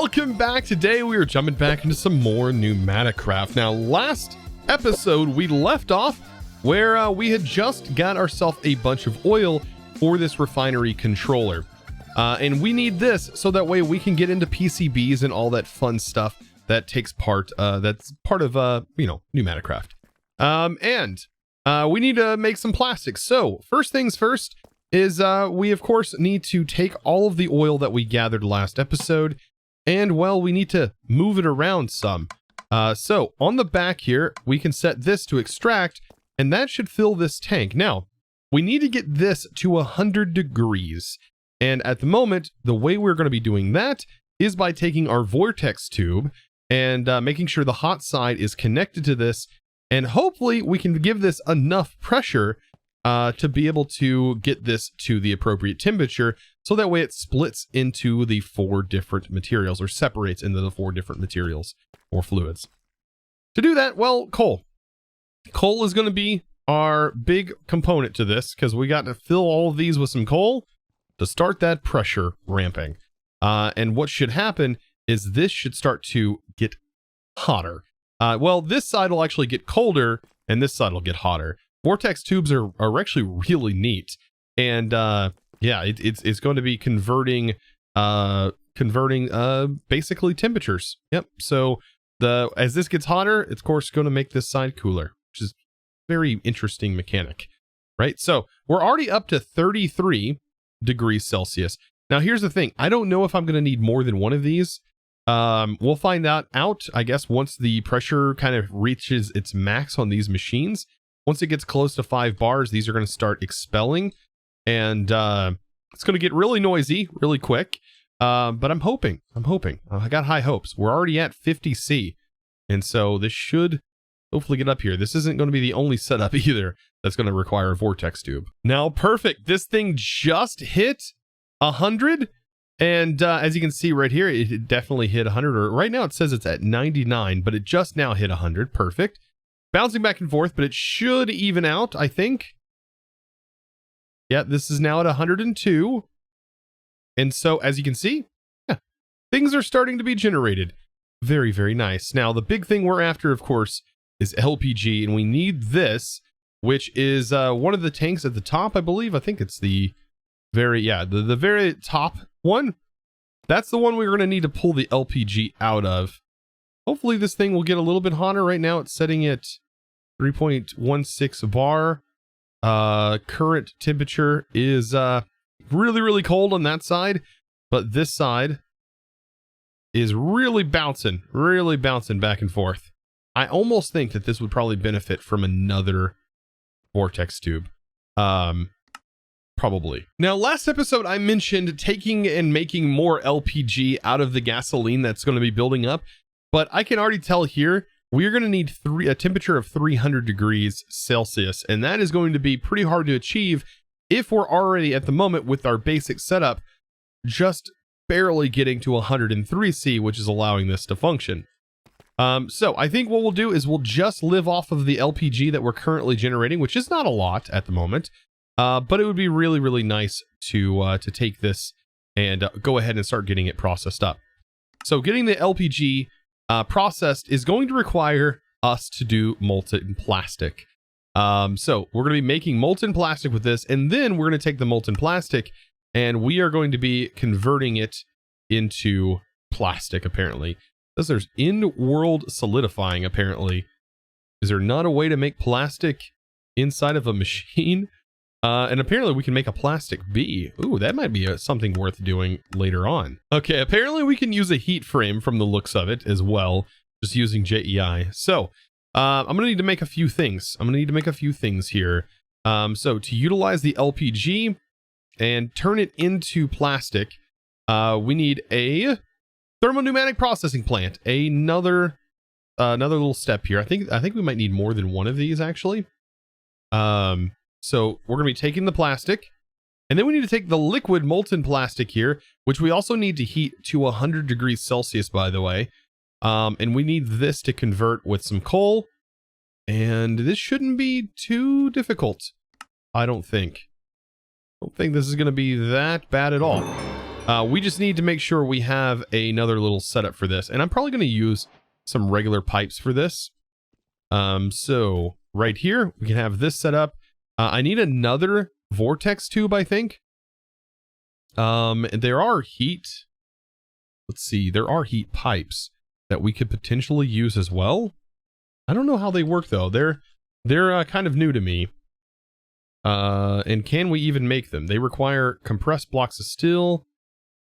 Welcome back. Today we are jumping back into some more PneumaticCraft. Now, last episode we left off where we had just got ourselves a bunch of oil for this refinery controller. And we need this so that way we can get into PCBs and all that fun stuff that takes part, that's part of, PneumaticCraft. And we need to make some plastics. So first things first is we of course need to take all of the oil that we gathered last episode and, well, we need to move it around some. So on the back here, we can set this to extract, and that should fill this tank. Now, we need to get this to 100 degrees. And at the moment, the way we're going to be doing that is by taking our vortex tube and making sure the hot side is connected to this. And hopefully we can give this enough pressure to be able to get this to the appropriate temperature. So that way it splits into the 4 different materials, or separates into the 4 different materials or fluids. To do that, well, coal. Coal is going to be our big component to this, because we got to fill all of these with some coal to start that pressure ramping. And what should happen is this should start to get hotter. Well, this side will actually get colder, and this side will get hotter. Vortex tubes are actually really neat. And yeah, it's going to be converting basically temperatures. Yep. So as this gets hotter, it's of course going to make this side cooler, which is very interesting mechanic, right? So we're already up to 33 degrees Celsius. Now here's the thing. I don't know if I'm going to need more than one of these. We'll find out, I guess, once the pressure kind of reaches its max on these machines. Once it gets close to 5 bars, these are going to start expelling, and it's going to get really noisy really quick. But I'm hoping. I got high hopes. We're already at 50C, and so this should hopefully get up here. This isn't going to be the only setup either that's going to require a vortex tube. Now, perfect. This thing just hit 100. And as you can see right here, it definitely hit 100. Or right now it says it's at 99, but it just now hit 100. Perfect. Bouncing back and forth, but it should even out, I think. Yeah, this is now at 102. And so, as you can see, yeah, things are starting to be generated. Very, very nice. Now, the big thing we're after, of course, is LPG, and we need this, which is one of the tanks at the top, I believe. I think it's the very top one. That's the one we're going to need to pull the LPG out of. Hopefully this thing will get a little bit hotter. Right now it's setting at 3.16 bar. Current temperature is really, really cold on that side, but this side is really bouncing back and forth. I almost think that this would probably benefit from another vortex tube. Probably. Now, last episode I mentioned taking and making more LPG out of the gasoline that's going to be building up, but I can already tell here we're going to need a temperature of 300 degrees Celsius, and that is going to be pretty hard to achieve if we're already at the moment with our basic setup just barely getting to 103C, which is allowing this to function. So I think what we'll do is we'll just live off of the LPG that we're currently generating, which is not a lot at the moment. But it would be really, really nice to take this and go ahead and start getting it processed up. So getting the LPG processed is going to require us to do molten plastic. So we're going to be making molten plastic with this, and then we're going to take the molten plastic and we are going to be converting it into plastic, apparently. It says there's in-world solidifying, apparently. Is there not a way to make plastic inside of a machine? And apparently we can make a plastic bee. Ooh, that might be something worth doing later on. Okay, apparently we can use a heat frame from the looks of it as well, just using JEI. So, I'm going to need to make a few things. Here. So to utilize the LPG and turn it into plastic, we need a thermopneumatic processing plant. Another little step here. I think we might need more than one of these, actually. So we're going to be taking the plastic, and then we need to take the liquid molten plastic here, which we also need to heat to 100 degrees Celsius, by the way. And we need this to convert with some coal, and this shouldn't be too difficult, I don't think. I don't think this is going to be that bad at all. We just need to make sure we have another little setup for this. And I'm probably going to use some regular pipes for this. So right here, we can have this set up. I need another vortex tube, I think. There are heat. Let's see. There are heat pipes that we could potentially use as well. I don't know how they work though. They're kind of new to me. And can we even make them? They require compressed blocks of steel.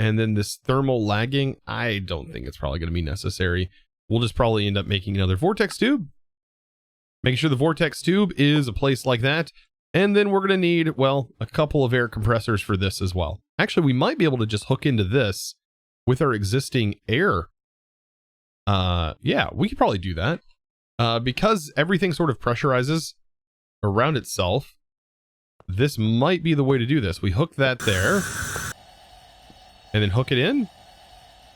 And then this thermal lagging, I don't think it's probably going to be necessary. We'll just probably end up making another vortex tube. Making sure the vortex tube is a place like that. And then we're going to need, well, a couple of air compressors for this as well. Actually, we might be able to just hook into this with our existing air. Yeah, we could probably do that. Because everything sort of pressurizes around itself, this might be the way to do this. We hook that there. And then hook it in.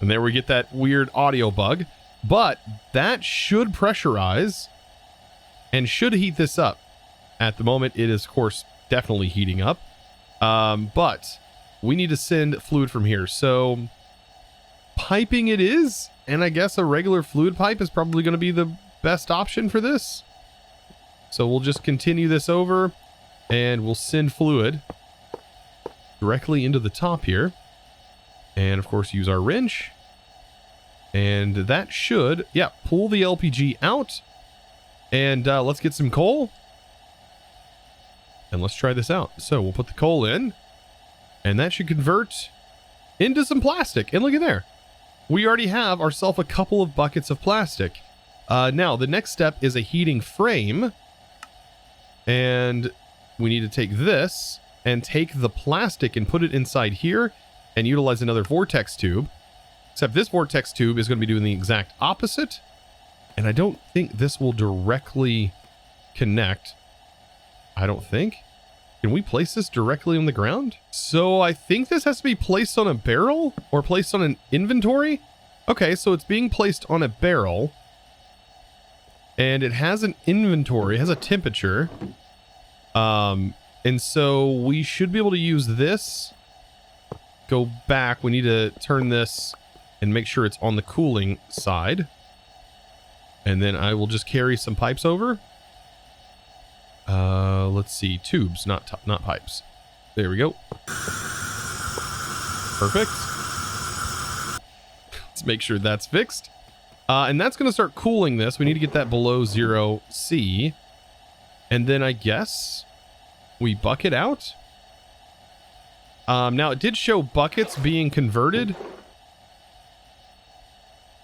And there we get that weird audio bug. But that should pressurize and should heat this up. At the moment, it is, of course, definitely heating up. But we need to send fluid from here. So piping it is. And I guess a regular fluid pipe is probably going to be the best option for this. So we'll just continue this over. And we'll send fluid directly into the top here. And of course use our wrench. And that should, yeah, pull the LPG out. And let's get some coal. And let's try this out. So we'll put the coal in. And that should convert into some plastic. And look at there. We already have ourselves a couple of buckets of plastic. Now, the next step is a heating frame. And we need to take this and take the plastic and put it inside here. And utilize another vortex tube. Except this vortex tube is going to be doing the exact opposite. And I don't think this will directly connect. I don't think. Can we place this directly on the ground? So I think this has to be placed on a barrel or placed on an inventory. Okay, so it's being placed on a barrel. And it has an inventory, it has a temperature. And so we should be able to use this. Go back. We need to turn this and make sure it's on the cooling side. And then I will just carry some pipes over. Let's see, tubes, not pipes. There we go. Perfect. Let's make sure that's fixed. And that's going to start cooling this. We need to get that below 0°C. And then I guess we bucket out. Now it did show buckets being converted.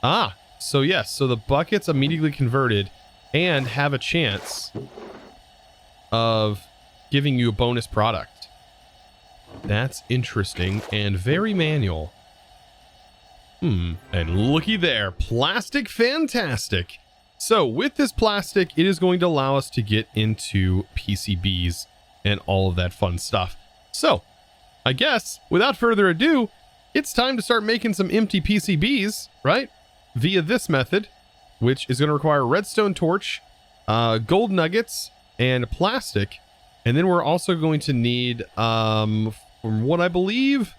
So yes, so the buckets immediately converted and have a chance of giving you a bonus product. That's interesting and very manual. And looky there, plastic fantastic. So with this plastic, it is going to allow us to get into PCBs and all of that fun stuff. So I guess, without further ado, it's time to start making some empty PCBs, right? Via this method, which is going to require a redstone torch, gold nuggets, and plastic. And then we're also going to need, from what I believe,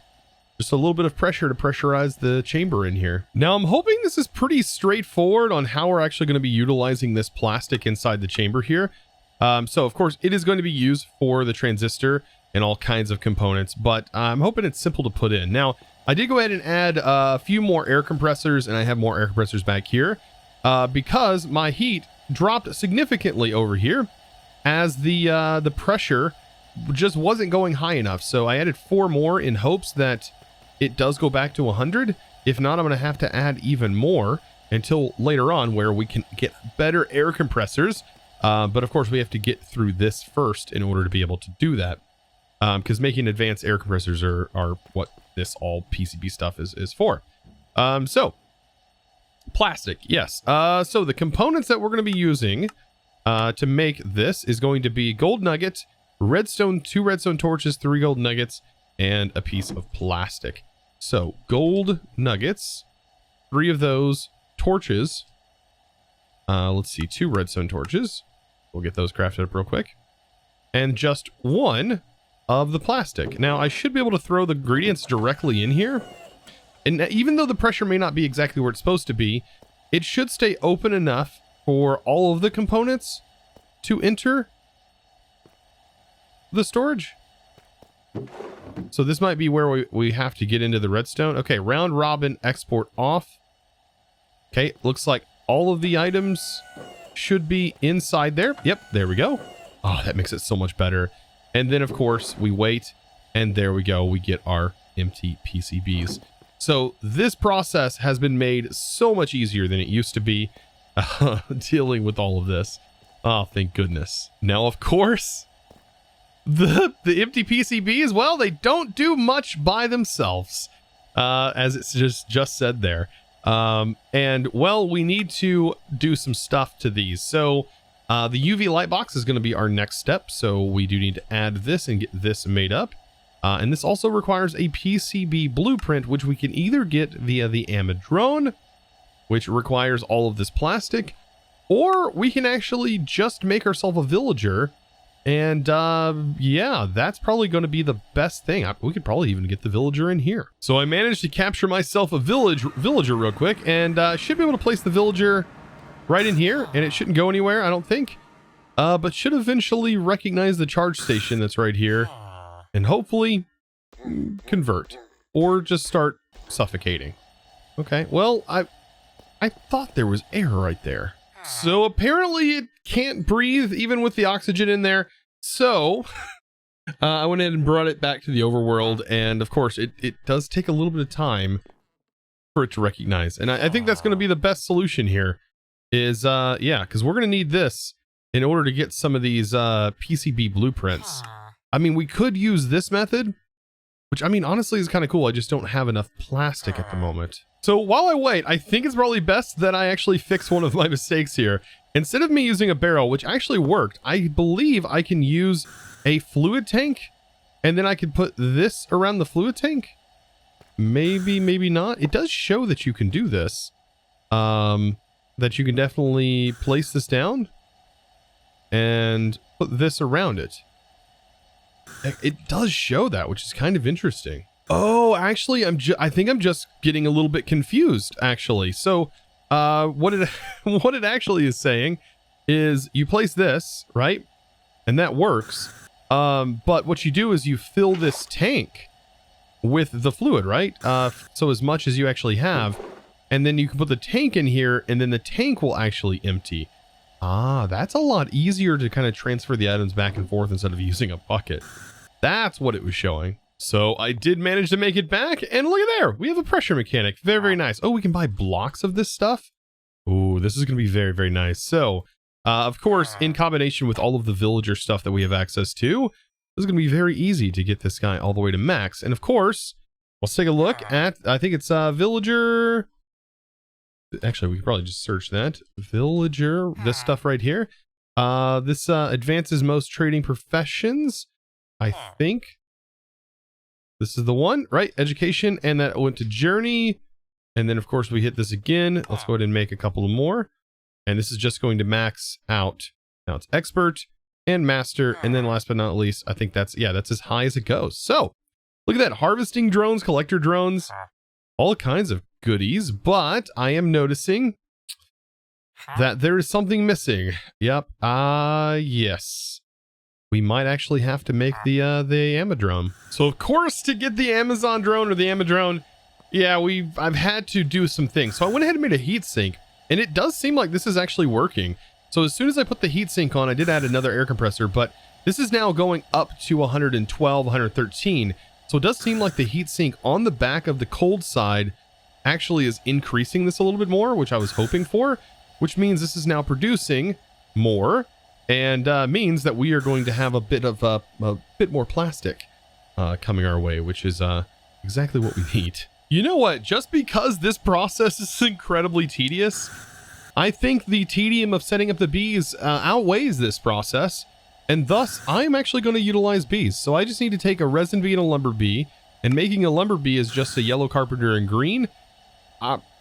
just a little bit of pressure to pressurize the chamber in here. Now, I'm hoping this is pretty straightforward on how we're actually going to be utilizing this plastic inside the chamber here. So, of course, it is going to be used for the transistor and all kinds of components, but I'm hoping it's simple to put in. Now, I did go ahead and add a few more air compressors, and I have more air compressors back here because my heat dropped significantly over here as the pressure just wasn't going high enough. So I added 4 more in hopes that it does go back to 100. If not, I'm going to have to add even more until later on where we can get better air compressors. But of course, we have to get through this first in order to be able to do that. Because making advanced air compressors are what this all PCB stuff is for. So, plastic, yes. So the components that we're going to be using to make this is going to be gold nugget, redstone, 2 redstone torches, 3 gold nuggets, and a piece of plastic. So, gold nuggets, 3 of those, torches. Let's see, 2 redstone torches. We'll get those crafted up real quick. And just 1 of the plastic. Now, I should be able to throw the ingredients directly in here. And even though the pressure may not be exactly where it's supposed to be, it should stay open enough for all of the components to enter the storage. So this might be where we have to get into the redstone. Okay, round robin export off. Okay, looks like all of the items should be inside there. Yep, there we go. Oh, that makes it so much better. And then, of course, we wait, and there we go. We get our empty PCBs. So this process has been made so much easier than it used to be dealing with all of this. Oh, thank goodness. Now, of course, the empty PCBs, well, they don't do much by themselves, as it's just said there. And, well, we need to do some stuff to these. So the UV light box is going to be our next step. So we do need to add this and get this made up. And this also requires a PCB blueprint, which we can either get via the Amadrone, which requires all of this plastic, or we can actually just make ourselves a villager. And yeah, that's probably going to be the best thing. We could probably even get the villager in here. So I managed to capture myself a villager real quick, and should be able to place the villager right in here, and it shouldn't go anywhere, I don't think. But should eventually recognize the charge station that's right here, and hopefully convert, or just start suffocating. Okay, well, I thought there was air right there. So apparently it can't breathe even with the oxygen in there. So I went ahead and brought it back to the overworld. And of course, it does take a little bit of time for it to recognize. And I think that's going to be the best solution here is, yeah, because we're going to need this in order to get some of these PCB blueprints. I mean, we could use this method, which I mean, honestly is kind of cool. I just don't have enough plastic at the moment. So while I wait, I think it's probably best that I actually fix one of my mistakes here. Instead of me using a barrel, which actually worked, I believe I can use a fluid tank, and then I could put this around the fluid tank. Maybe, maybe not. It does show that you can do this. That you can definitely place this down and put this around it. It does show that, which is kind of interesting. Oh, actually, I think I'm just getting a little bit confused, actually. So, what it actually is saying is you place this, right? And that works. But what you do is you fill this tank with the fluid, right? So as much as you actually have, and then you can put the tank in here, and then the tank will actually empty. Ah, that's a lot easier to kind of transfer the items back and forth instead of using a bucket. That's what it was showing. So I did manage to make it back, and look at there, we have a pressure mechanic. Very, very nice. Oh, we can buy blocks of this stuff. Ooh, this is going to be very, very nice. So, of course, in combination with all of the villager stuff that we have access to, this is going to be very easy to get this guy all the way to max. And of course, let's take a look at, I think it's villager. Actually, we could probably just search that. Villager, this stuff right here. This advances most trading professions, I think. This is the one, right? Education, and that went to journey. And then, of course, we hit this again. Let's go ahead and make a couple more. And this is just going to max out. Now it's expert and master. And then last but not least, I think that's as high as it goes. So look at that. Harvesting drones, collector drones, all kinds of goodies. But I am noticing that there is something missing. Yep. Yes. We might actually have to make the Amadrone. So of course, to get the Amazon drone or the Amadrone, yeah, I've had to do some things. So I went ahead and made a heatsink, and it does seem like this is actually working. So as soon as I put the heatsink on, I did add another air compressor, but this is now going up to 112, 113. So it does seem like the heatsink on the back of the cold side actually is increasing this a little bit more, which I was hoping for, which means this is now producing more. And means that we are going to have a bit more plastic coming our way, which is exactly what we need. You know what? Just because this process is incredibly tedious, I think the tedium of setting up the bees outweighs this process, and thus I'm actually going to utilize bees. So I just need to take a resin bee and a lumber bee, and making a lumber bee is just a yellow carpenter and green.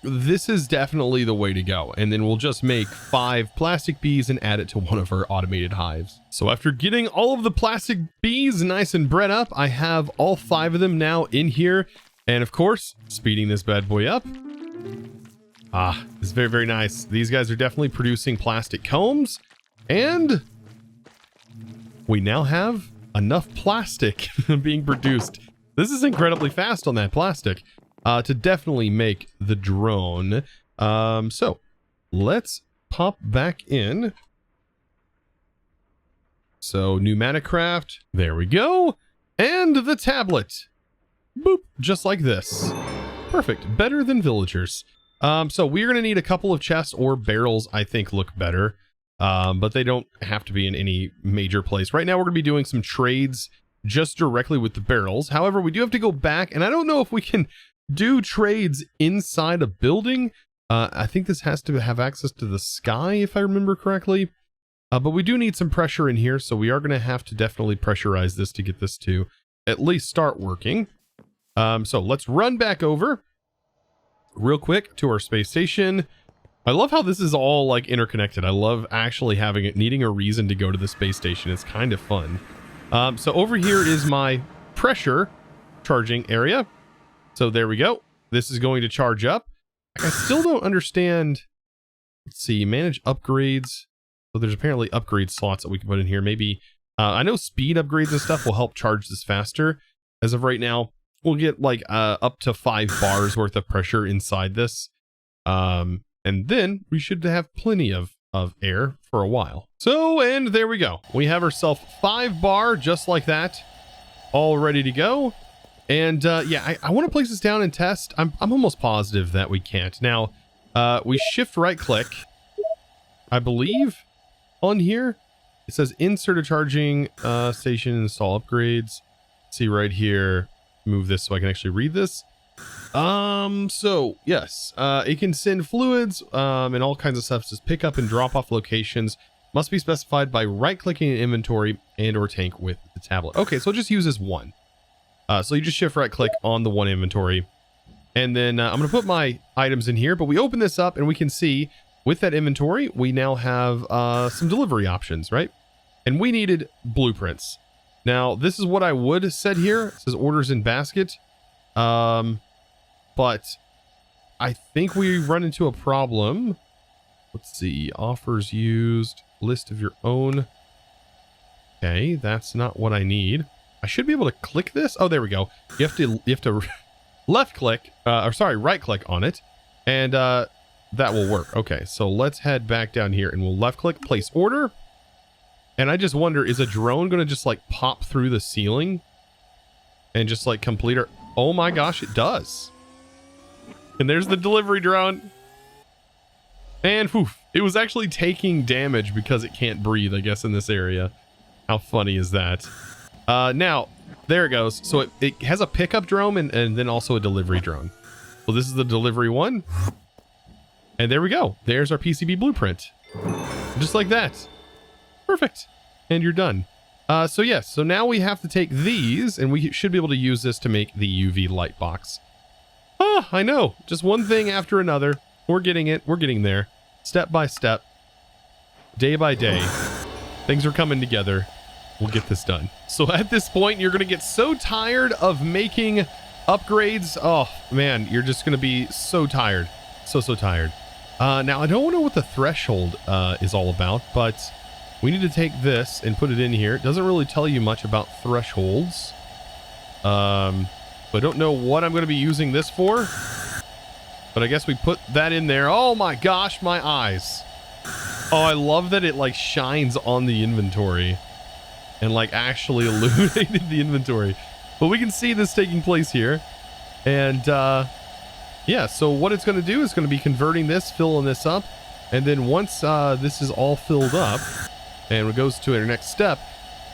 this is definitely the way to go. And then we'll just make 5 plastic bees and add it to one of our automated hives. So after getting all of the plastic bees nice and bred up, I have all 5 of them now in here. And of course, speeding this bad boy up. It's very, very nice. These guys are definitely producing plastic combs. And we now have enough plastic being produced. This is incredibly fast on that plastic. To definitely make the drone. So let's pop back in. So PneumaticCraft, there we go. And the tablet. Boop, just like this. Perfect, better than villagers. So we're gonna need a couple of chests or barrels, I think look better. But they don't have to be in any major place. Right now we're gonna be doing some trades just directly with the barrels. However, we do have to go back, and I don't know if we can do trades inside a building. I think this has to have access to the sky, if I remember correctly. But we do need some pressure in here, so we are going to have to definitely pressurize this to get this to at least start working. So let's run back over real quick to our space station. I love how this is all like interconnected. I love actually having it, needing a reason to go to the space station. It's kind of fun. So over here is my pressure charging area. So there we go. This is going to charge up. I still don't understand. Let's see, manage upgrades. So there's apparently upgrade slots that we can put in here. Maybe, I know speed upgrades and stuff will help charge this faster. As of right now, we'll get like up to 5 bars worth of pressure inside this. And then we should have plenty of air for a while. So, and there we go. We have ourselves 5 bar just like that. All ready to go. And yeah, I want to place this down and test. I'm almost positive that we can't. Now, we shift right click, I believe, on here. It says insert a charging station, install upgrades. See right here, move this so I can actually read this. So yes, it can send fluids and all kinds of stuff. Just pick up and drop off locations. Must be specified by right clicking an inventory and or tank with the tablet. Okay, so it just uses one. So you just shift right click on the one inventory. And then I'm going to put my items in here, but we open this up and we can see with that inventory, we now have some delivery options, right? And we needed blueprints. Now, this is what I would have said here. It says orders in basket. But I think we run into a problem. Let's see, offers used, list of your own. Okay, that's not what I need. I should be able to click this. Oh, there we go. You have to left click, or sorry, right click on it, and that will work. Okay, so let's head back down here and we'll left click, place order. And I just wonder, is a drone going to just like pop through the ceiling and just like complete her? Oh my gosh, it does. And there's the delivery drone. And poof, it was actually taking damage because it can't breathe, I guess, in this area. How funny is that? Now, there it goes. So it has a pickup drone and then also a delivery drone. Well, this is the delivery one. And there we go. There's our PCB blueprint. Just like that. Perfect. And you're done. So yes, so now we have to take these and we should be able to use this to make the UV light box. Ah, I know. Just one thing after another. We're getting it. We're getting there. Step by step. Day by day. Things are coming together. We'll get this done. So at this point, you're going to get so tired of making upgrades. Oh, man, you're just going to be so tired. So tired. Now, I don't know what the threshold is all about, but we need to take this and put it in here. It doesn't really tell you much about thresholds. So I don't know what I'm going to be using this for. But I guess we put that in there. Oh my gosh, my eyes. Oh, I love that it like shines on the inventory. And like actually illuminated the inventory. But we can see this taking place here. And yeah, so what it's going to do is going to be converting this, filling this up. And then once this is all filled up and it goes to our next step,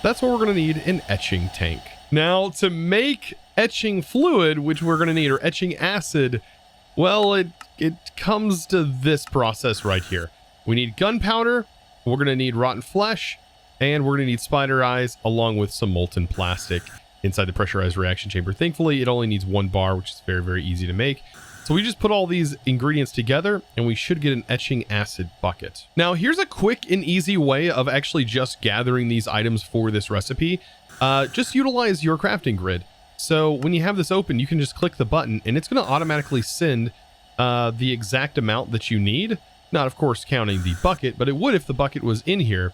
that's what we're going to need an etching tank. Now to make etching fluid, which we're going to need, or etching acid, well, it comes to this process right here. We need gunpowder, we're going to need rotten flesh, and we're going to need spider eyes along with some molten plastic inside the pressurized reaction chamber. Thankfully, it only needs 1 bar, which is very, very easy to make. So we just put all these ingredients together and we should get an etching acid bucket. Now here's a quick and easy way of actually just gathering these items for this recipe. Just utilize your crafting grid. So when you have this open, you can just click the button and it's going to automatically send the exact amount that you need. Not of course counting the bucket, but it would if the bucket was in here.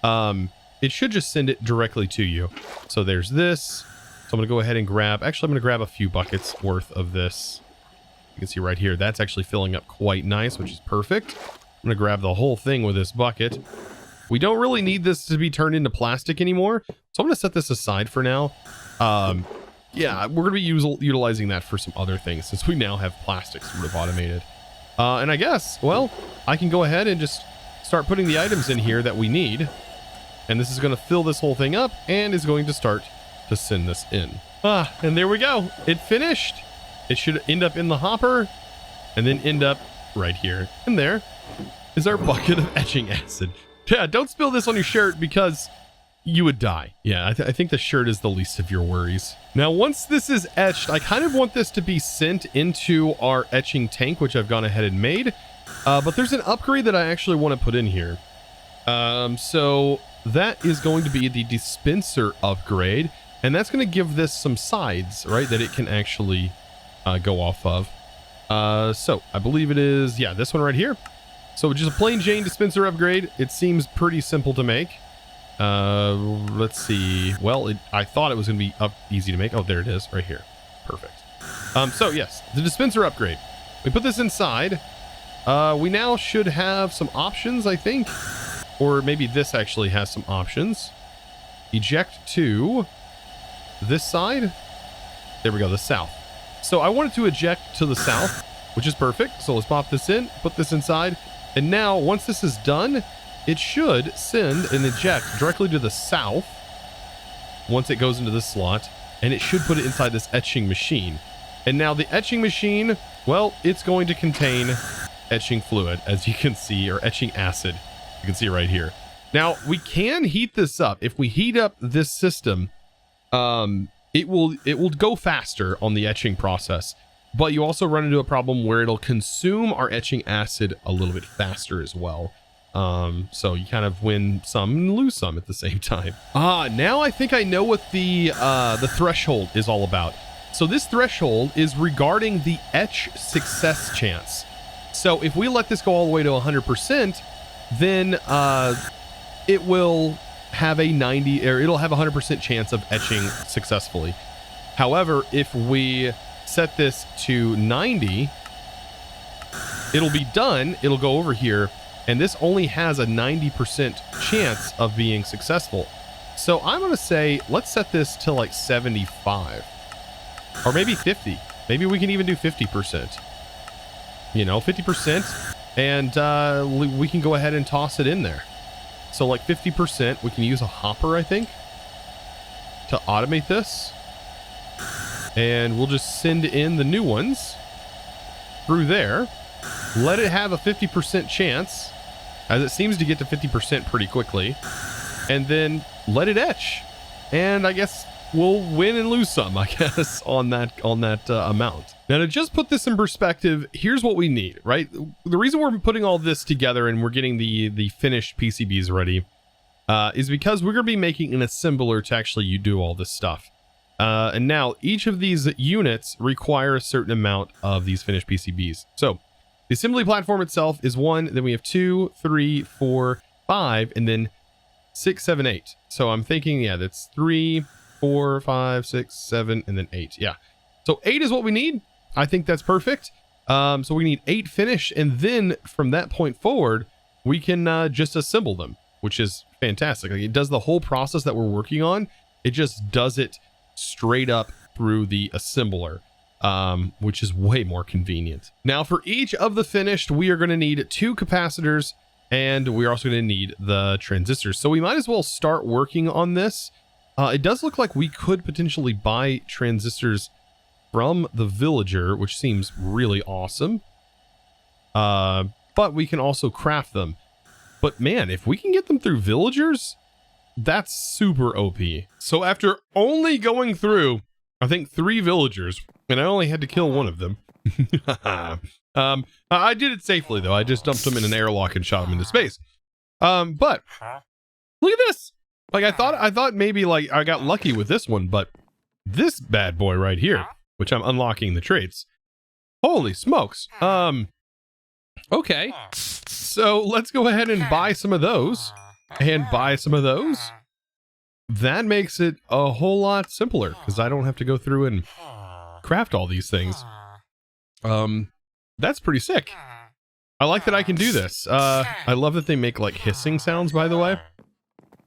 It should just send it directly to you. So there's this. So I'm going to go ahead and grab, actually I'm going to grab a few buckets worth of this. You can see right here, that's actually filling up quite nice, which is perfect. I'm going to grab the whole thing with this bucket. We don't really need this to be turned into plastic anymore, so I'm going to set this aside for now. Yeah, we're going to be utilizing that for some other things since we now have plastic sort of automated. And I guess, well, I can go ahead and just start putting the items in here that we need. And this is going to fill this whole thing up and is going to start to send this in. And there we go. It finished. It should end up in the hopper and then end up right here. And there is our bucket of etching acid. Yeah, don't spill this on your shirt because you would die. Yeah, I think the shirt is the least of your worries. Now, once this is etched, I kind of want this to be sent into our etching tank, which I've gone ahead and made. But there's an upgrade that I actually want to put in here. So that is going to be the dispenser upgrade. And that's going to give this some sides, right, that it can actually go off of. So I believe it is, yeah, this one right here. So just a plain Jane dispenser upgrade. It seems pretty simple to make. Let's see. Well, I thought it was going to be easy to make. Oh, there it is right here. Perfect. So yes, the dispenser upgrade. We put this inside. We now should have some options, I think. Or maybe this actually has some options. Eject to this side. There we go, the south. So I wanted to eject to the south, which is perfect. So let's pop this in, put this inside. And now once this is done, it should send and eject directly to the south once it goes into this slot. And it should put it inside this etching machine. And now the etching machine, well, it's going to contain etching fluid, as you can see, or etching acid. You can see right here. Now we can heat this up. If we heat up this system, it will go faster on the etching process, but you also run into a problem where it'll consume our etching acid a little bit faster as well. So you kind of win some and lose some at the same time. Now I think I know what the threshold is all about. So this threshold is regarding the etch success chance. So if we let this go all the way to 100%, then it will have a 90 or it'll have a 100% chance of etching successfully. However, if we set this to 90, it'll be done. It'll go over here, and this only has a 90% chance of being successful. So I'm going to say, let's set this to like 75 or maybe 50. Maybe we can even do 50%, you know, 50%. And we can go ahead and toss it in there. So like 50%, we can use a hopper, I think, to automate this. And we'll just send in the new ones through there. Let it have a 50% chance, as it seems to get to 50% pretty quickly. And then let it etch. And I guess we'll win and lose some, I guess, on that amount. Now, to just put this in perspective, here's what we need, right? The reason we're putting all this together and we're getting the finished PCBs ready is because we're going to be making an assembler to actually do all this stuff. And now each of these units require a certain amount of these finished PCBs. So the assembly platform itself is 1, then we have 2, 3, 4, 5, and then 6, 7, 8. So I'm thinking, yeah, that's 3, 4, 5, 6, 7, and then 8. Yeah. So 8 is what we need. I think that's perfect. So we need 8 finished, and then from that point forward, we can just assemble them, which is fantastic. Like, it does the whole process that we're working on. It just does it straight up through the assembler, which is way more convenient. Now, for each of the finished, we are going to need 2 capacitors, and we're also going to need the transistors. So we might as well start working on this. It does look like we could potentially buy transistors from the villager, which seems really awesome. But we can also craft them. But man, if we can get them through villagers, that's super OP. So after only going through, I think 3 villagers, and I only had to kill one of them, I did it safely though. I just dumped them in an airlock and shot them into space. But look at this. Like I thought maybe like I got lucky with this one, but this bad boy right here, which I'm unlocking the traits. Holy smokes. Okay. So let's go ahead and buy some of those and buy some of those. That makes it a whole lot simpler because I don't have to go through and craft all these things. That's pretty sick. I like that I can do this. I love that they make like hissing sounds, by the way.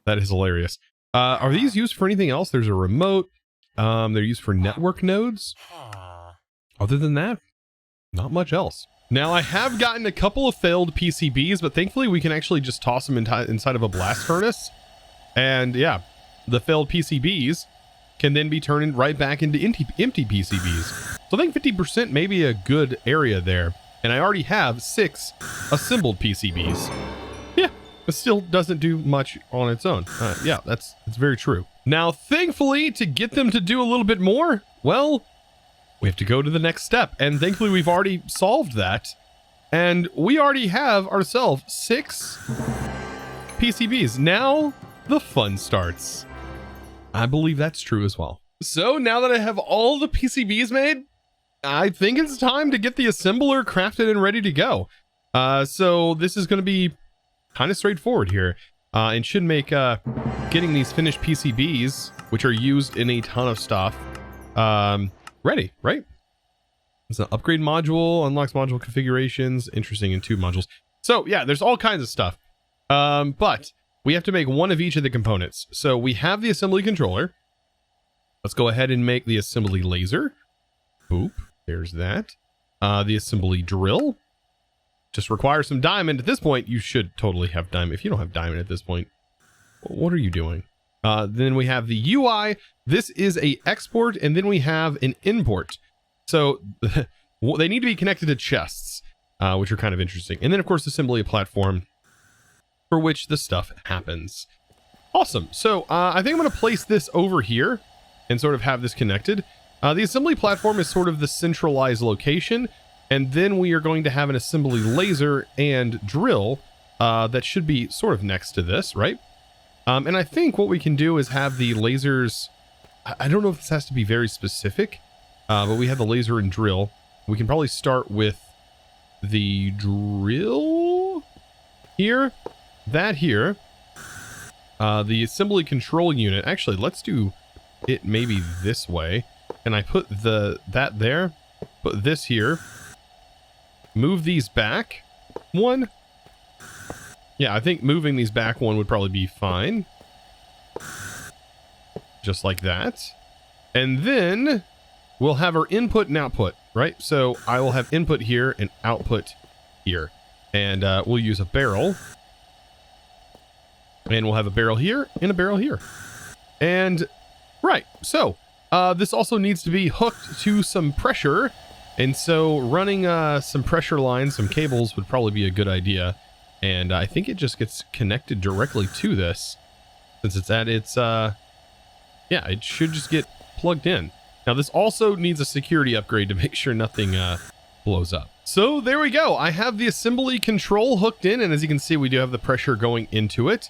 That is hilarious. Are these used for anything else? There's a remote. They're used for network nodes. Other than that, not much else. Now, I have gotten a couple of failed PCBs, but thankfully we can actually just toss them inside of a blast furnace. And yeah, the failed PCBs can then be turned right back into empty PCBs. So I think 50% may be a good area there. And I already have 6 assembled PCBs. Yeah, it still doesn't do much on its own. Yeah, that's very true. Now, thankfully, to get them to do a little bit more, well, we have to go to the next step. And thankfully, we've already solved that. And we already have ourselves 6 PCBs. Now, the fun starts. I believe that's true as well. So now that I have all the PCBs made, I think it's time to get the assembler crafted and ready to go. So this is going to be kind of straightforward here. And should make getting these finished PCBs, which are used in a ton of stuff, ready, right? It's an upgrade module, unlocks module configurations, interesting in 2 modules. So yeah, there's all kinds of stuff. But we have to make one of each of the components. So we have the assembly controller. Let's go ahead and make the assembly laser. Boop, there's that. The assembly drill. Just requires some diamond. At this point, you should totally have diamond. If you don't have diamond at this point, what are you doing? Then we have the UI. This is a export, and then we have an import. So they need to be connected to chests, which are kind of interesting. And then, of course, assembly a platform for which the stuff happens. Awesome. So I think I'm going to place this over here and sort of have this connected. The assembly platform is sort of the centralized location. And then we are going to have an assembly laser and drill that should be sort of next to this, right? And I think what we can do is have the lasers. I don't know if this has to be very specific, but we have the laser and drill. We can probably start with the drill here, that here. The assembly control unit. Actually, let's do it maybe this way. And I put that there, put this here. Move these back 1. Yeah, I think moving these back 1 would probably be fine. Just like that. And then we'll have our input and output, right? So I will have input here and output here. And we'll use a barrel. And we'll have a barrel here and a barrel here. And, right, so this also needs to be hooked to some pressure. And so running some pressure lines, some cables would probably be a good idea. And I think it just gets connected directly to this. Since it's at its, yeah, it should just get plugged in. Now this also needs a security upgrade to make sure nothing blows up. So there we go. I have the assembly control hooked in. And as you can see, we do have the pressure going into it.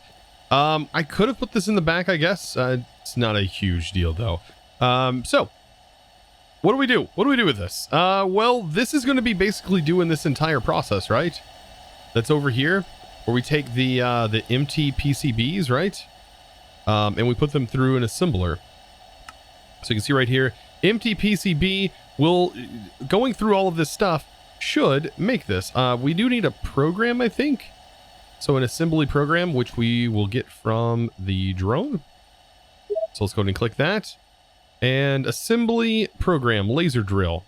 I could have put this in the back, I guess. It's not a huge deal though. So what do we do? What do we do with this? Well, this is going to be basically doing this entire process, right? That's over here, where we take the empty PCBs, right? And we put them through an assembler. So you can see right here, empty PCB will, going through all of this stuff, should make this. We do need a program, I think. So an assembly program, which we will get from the drone. So let's go ahead and click that. And assembly program, laser drill.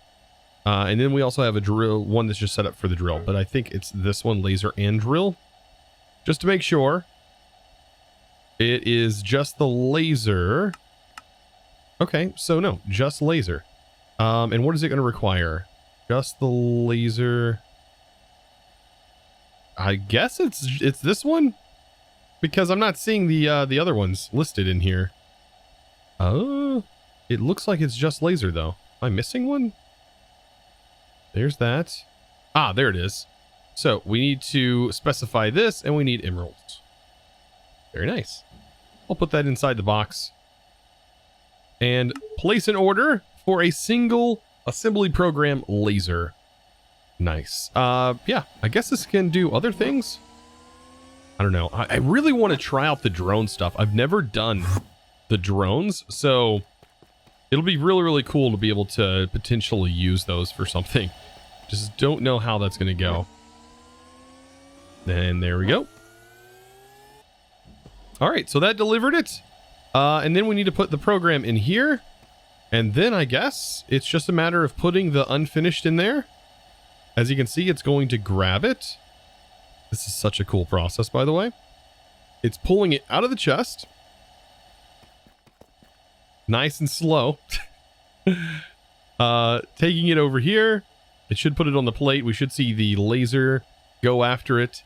And then we also have a drill, one that's just set up for the drill. But I think it's this one, laser and drill. Just to make sure. It is just the laser. Okay, so no, just laser. And what is it going to require? Just the laser. I guess it's this one? Because I'm not seeing the other ones listed in here. Oh. It looks like it's just laser, though. Am I missing one? There's that. Ah, there it is. So we need to specify this, and we need emeralds. Very nice. I'll put that inside the box. And place an order for a single assembly program laser. Nice. Yeah, I guess this can do other things. I don't know. I really want to try out the drone stuff. I've never done the drones, so it'll be really, really cool to be able to potentially use those for something. Just don't know how that's going to go. And there we go. All right, so that delivered it. And then we need to put the program in here. And then I guess it's just a matter of putting the unfinished in there. As you can see, it's going to grab it. This is such a cool process, by the way. It's pulling it out of the chest. Nice and slow. Taking it over here. It should put it on the plate. We should see the laser go after it.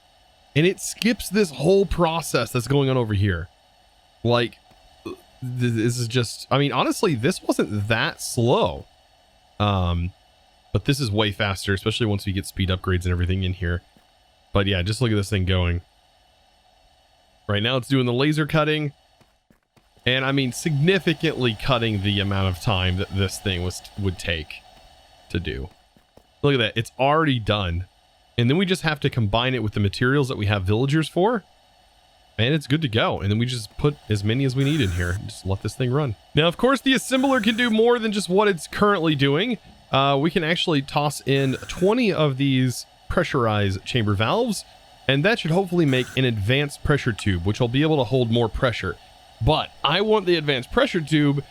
And it skips this whole process that's going on over here. Like, this is just... I mean, honestly, this wasn't that slow. But this is way faster, especially once we get speed upgrades and everything in here. But yeah, just look at this thing going. Right now it's doing the laser cutting. And I mean, significantly cutting the amount of time that this thing would take to do. Look at that. It's already done. And then we just have to combine it with the materials that we have villagers for. And it's good to go. And then we just put as many as we need in here. Just let this thing run. Now, of course, the assembler can do more than just what it's currently doing. We can actually toss in 20 of these pressurized chamber valves. And that should hopefully make an advanced pressure tube, which will be able to hold more pressure. But I want the advanced pressure tube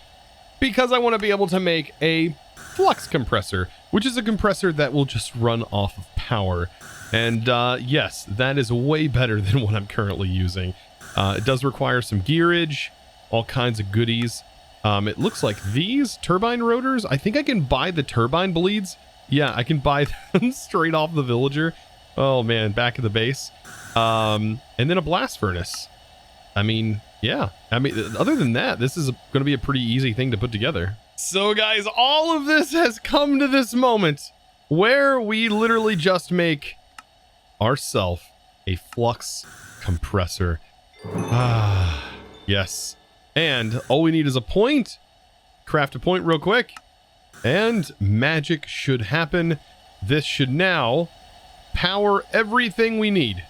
because I want to be able to make a flux compressor, which is a compressor that will just run off of power. And yes, that is way better than what I'm currently using. It does require some gearage, all kinds of goodies. It looks like these turbine rotors, I think I can buy the turbine bleeds. Yeah, I can buy them straight off the villager. Oh man, back at the base. And then a blast furnace. I mean, yeah. I mean, other than that, this is going to be a pretty easy thing to put together. So guys, all of this has come to this moment where we literally just make ourselves a flux compressor. Ah, yes. And all we need is a point. Craft a point real quick. And magic should happen. This should now power everything we need.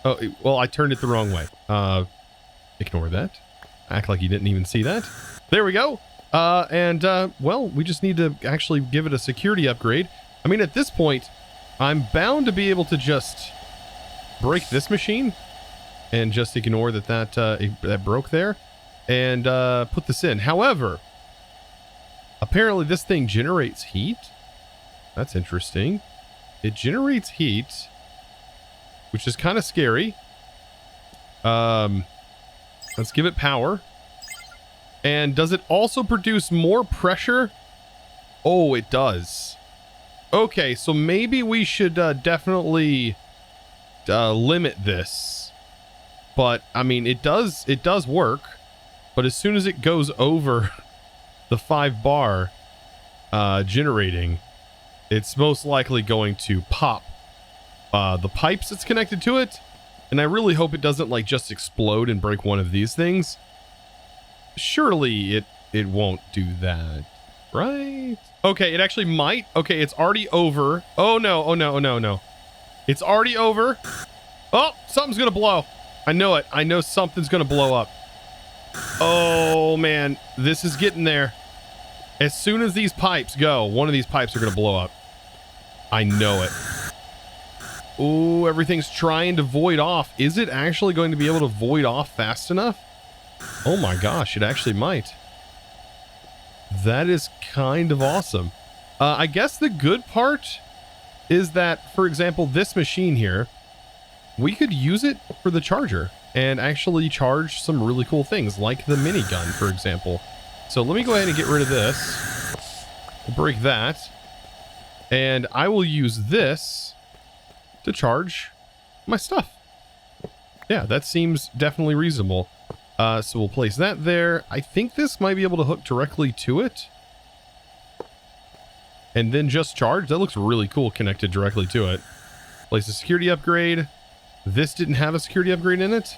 Oh, well, I turned it the wrong way. Ignore that. Act like you didn't even see that. There we go. Well, we just need to actually give it a security upgrade. I mean, at this point, I'm bound to be able to just break this machine and just ignore that broke there and put this in. However, apparently this thing generates heat. That's interesting. It generates heat, which is kind of scary. Let's give it power. And does it also produce more pressure? Oh, it does. Okay, so maybe we should definitely limit this. But I mean, it does work. But as soon as it goes over the 5 bar generating, it's most likely going to pop the pipes that's connected to it. And I really hope it doesn't like just explode and break one of these things. Surely it won't do that, right? Okay, it actually might. Okay, it's already over. Oh no, oh no, oh no, no. It's already over. Oh, something's gonna blow. I know it. I know something's gonna blow up. Oh man, this is getting there. As soon as these pipes go, one of these pipes are gonna blow up. I know it. Oh, everything's trying to void off. Is it actually going to be able to void off fast enough? Oh my gosh, it actually might. That is kind of awesome. I guess the good part is that, for example, this machine here, we could use it for the charger and actually charge some really cool things like the minigun, for example. So let me go ahead and get rid of this. We'll break that. And I will use this to charge my stuff. Yeah, that seems definitely reasonable. So we'll place that there. I think this might be able to hook directly to it. and then just charge. That looks really cool connected directly to it. Place a security upgrade. This didn't have a security upgrade in it.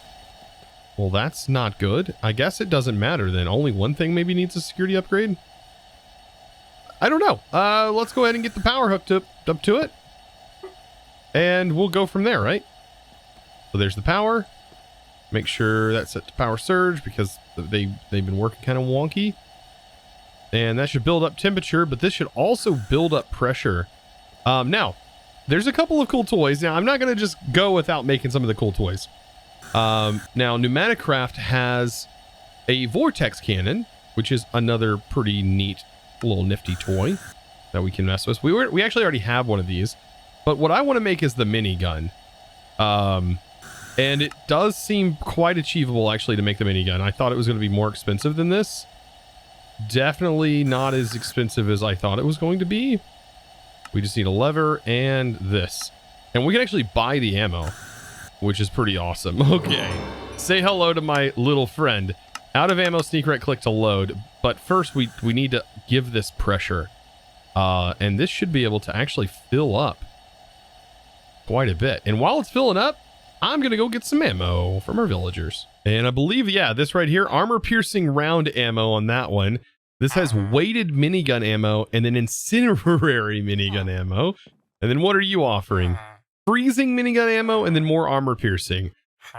Well, that's not good. I guess it doesn't matter then. Only one thing maybe needs a security upgrade. I don't know. Let's go ahead and get the power hooked up to it. And we'll go from there, right? So there's the power. Make sure that's set to power surge because they've been working kind of wonky. And that should build up temperature, but this should also build up pressure. Now, there's a couple of cool toys. Now, I'm not going to just go without making some of the cool toys. Now, PneumaticCraft has a vortex cannon, which is another pretty neat little nifty toy that we can mess with. We actually already have one of these, but what I want to make is the minigun. And it does seem quite achievable actually to make the minigun. I thought it was going to be more expensive than this. Definitely not as expensive as I thought it was going to be. We just need a lever and this. And we can actually buy the ammo, which is pretty awesome. Okay. Say hello to my little friend. Out of ammo, sneak right click to load. But first we need to give this pressure. And this should be able to actually fill up quite a bit. And while it's filling up, I'm going to go get some ammo from our villagers. And I believe, yeah, this right here, armor piercing round ammo on that one. This has weighted minigun ammo and then incinerary minigun ammo. And then what are you offering? Freezing minigun ammo and then more armor piercing.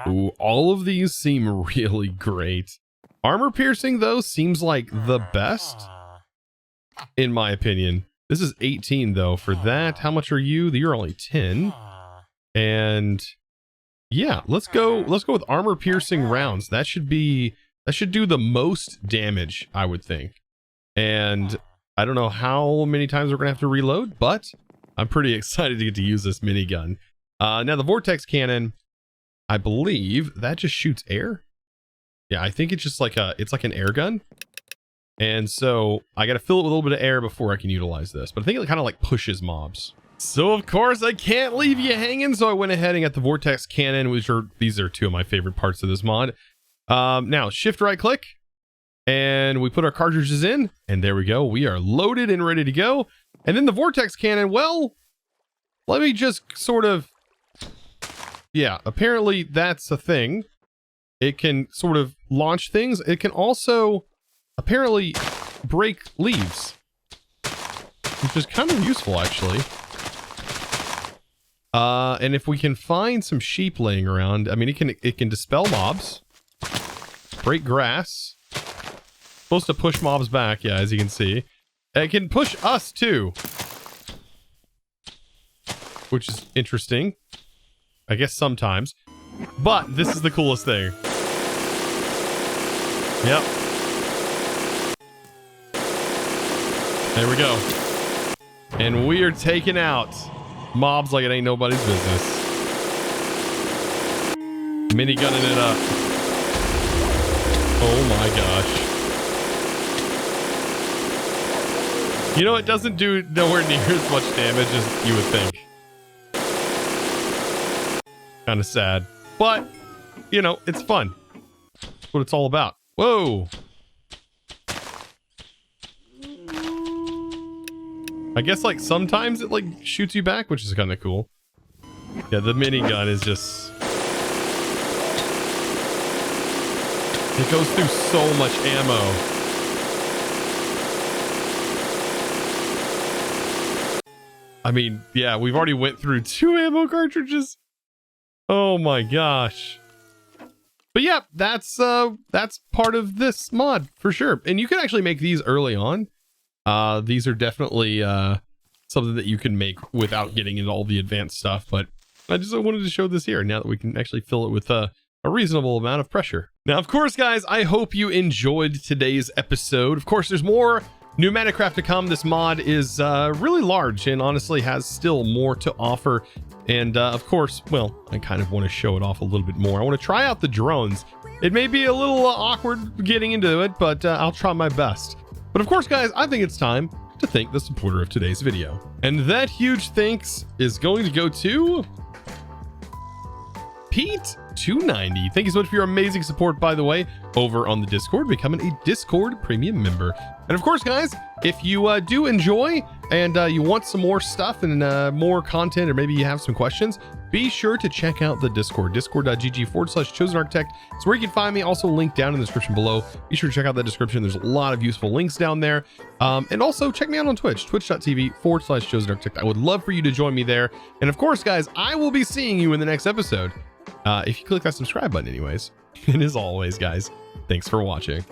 Ooh, all of these seem really great. Armor piercing, though, seems like the best, in my opinion. This is 18, though. For that, how much are you? You're only 10. And yeah, let's go with armor piercing rounds. That should do the most damage, I would think. And I don't know how many times we're gonna have to reload, but I'm pretty excited to get to use this minigun. Now the vortex cannon, I believe that just shoots air. Yeah, I think it's just like it's like an air gun. And so I got to fill it with a little bit of air before I can utilize this. But I think it kind of like pushes mobs. So of course I can't leave you hanging. So I went ahead and got the vortex cannon, these are two of my favorite parts of this mod. Now shift right click and we put our cartridges in and there we go. We are loaded and ready to go. And then the vortex cannon, well, let me just sort of, yeah, apparently that's a thing. It can sort of launch things. It can also apparently break leaves, which is kind of useful actually. And if we can find some sheep laying around, I mean, it can dispel mobs, break grass, supposed to push mobs back. Yeah, as you can see, it can push us too, which is interesting, I guess sometimes, but this is the coolest thing. Yep. There we go. And we are taking out mobs like it ain't nobody's business. Minigunning it up. Oh my gosh. You know, it doesn't do nowhere near as much damage as you would think. Kind of sad. But, you know, it's fun. That's what it's all about. Whoa. I guess like sometimes it like shoots you back, which is kind of cool. Yeah, the minigun is just, it goes through so much ammo. I mean, yeah, we've already went through 2 ammo cartridges. Oh my gosh. But yeah, that's part of this mod for sure. And you can actually make these early on. These are definitely something that you can make without getting into all the advanced stuff, but I just wanted to show this here now that we can actually fill it with a reasonable amount of pressure. Now, of course, guys, I hope you enjoyed today's episode. Of course, there's more PneumaticCraft to come. This mod is really large and honestly has still more to offer. And of course, well, I kind of want to show it off a little bit more. I want to try out the drones. It may be a little awkward getting into it, but I'll try my best. But of course, guys, I think it's time to thank the supporter of today's video. And that huge thanks is going to go to Pete290. Thank you so much for your amazing support, by the way, over on the Discord, becoming a Discord premium member. And of course, guys, if you do enjoy and you want some more stuff and more content, or maybe you have some questions, be sure to check out the Discord, discord.gg/ChosenArchitect. It's where you can find me. Also linked down in the description below. Be sure to check out that description. There's a lot of useful links down there. And also check me out on Twitch, twitch.tv/ChosenArchitect. I would love for you to join me there. And of course, guys, I will be seeing you in the next episode. If you click that subscribe button anyways. And as always, guys, thanks for watching.